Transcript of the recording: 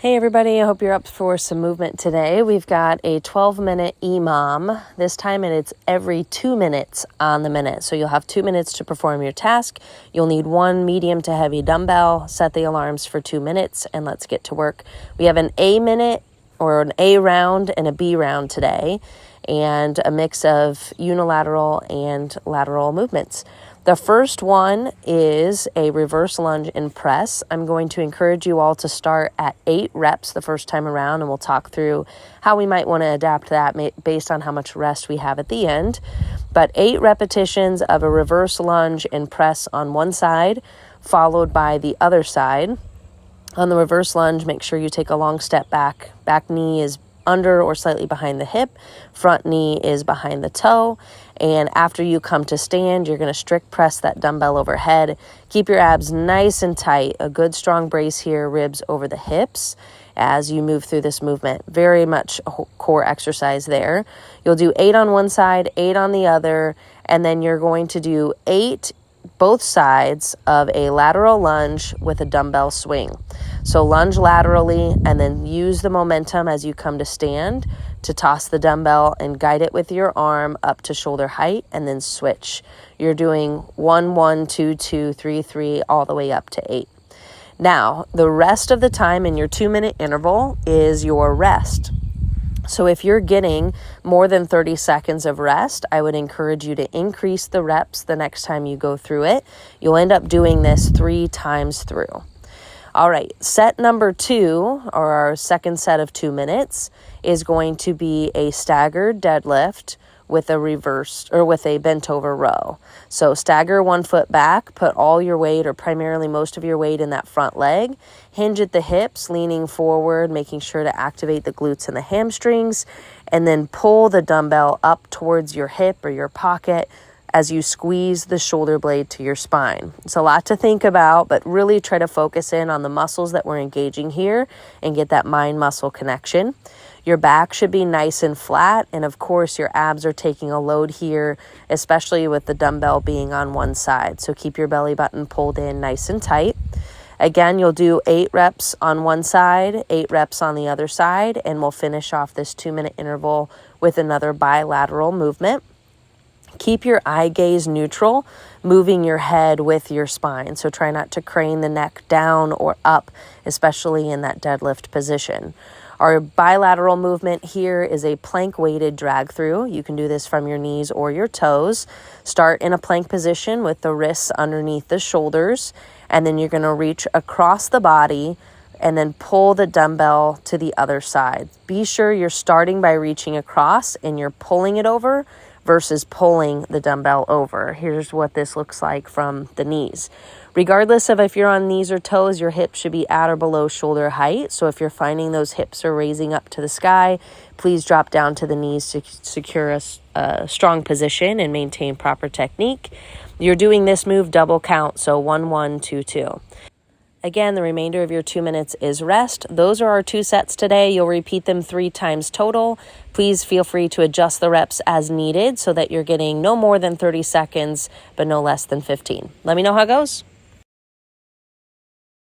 Hey everybody, I hope you're up for some movement today. We've got a 12-minute E2MOM. This time it's every 2 minutes on the minute. So you'll have 2 minutes to perform your task. You'll need one medium to heavy dumbbell. Set the alarms for 2 minutes and let's get to work. We have an A minute or an A round and a B round today, and a mix of unilateral and lateral movements. The first one is a reverse lunge and press. I'm going to encourage you all to start at 8 reps the first time around, and we'll talk through how we might want to adapt that based on how much rest we have at the end. But 8 repetitions of a reverse lunge and press on one side, followed by the other side. On the reverse lunge, make sure you take a long step back. Back knee is under or slightly behind the hip. Front knee is behind the toe. And after you come to stand, you're going to strict press that dumbbell overhead. Keep your abs nice and tight. A good strong brace here, ribs over the hips as you move through this movement. Very much a core exercise there. You'll do 8 on one side, 8 on the other, and then you're going to do 8 both sides of a lateral lunge with a dumbbell swing. So lunge laterally and then use the momentum as you come to stand to toss the dumbbell and guide it with your arm up to shoulder height and then switch. You're doing 1, 1, 2, 2, 3, 3, all the way up to 8. Now, the rest of the time in your 2-minute interval is your rest. So if you're getting more than 30 seconds of rest, I would encourage you to increase the reps the next time you go through it. You'll end up doing this 3 times through. All right, set number 2, or our second set of 2 minutes, is going to be a staggered deadlift with a reverse or with a bent over row. So stagger 1 foot back, put all your weight or primarily most of your weight in that front leg, hinge at the hips, leaning forward, making sure to activate the glutes and the hamstrings, and then pull the dumbbell up towards your hip or your pocket as you squeeze the shoulder blade to your spine. It's a lot to think about, but really try to focus in on the muscles that we're engaging here and get that mind-muscle connection. Your back should be nice and flat, and of course your abs are taking a load here, especially with the dumbbell being on one side. So keep your belly button pulled in nice and tight. Again, you'll do 8 reps on one side, 8 reps on the other side, and we'll finish off this 2-minute interval with another bilateral movement. Keep your eye gaze neutral, moving your head with your spine. So try not to crane the neck down or up, especially in that deadlift position. Our bilateral movement here is a plank-weighted drag through. You can do this from your knees or your toes. Start in a plank position with the wrists underneath the shoulders, and then you're going to reach across the body and then pull the dumbbell to the other side. Be sure you're starting by reaching across and you're pulling it over versus pulling the dumbbell over. Here's what this looks like from the knees. Regardless of if you're on knees or toes, your hips should be at or below shoulder height. So if you're finding those hips are raising up to the sky, please drop down to the knees to secure a strong position and maintain proper technique. You're doing this move double count, so 1, 1, 2, 2. Again, the remainder of your 2 minutes is rest. Those are our 2 sets today. You'll repeat them 3 times total. Please feel free to adjust the reps as needed so that you're getting no more than 30 seconds, but no less than 15. Let me know how it goes.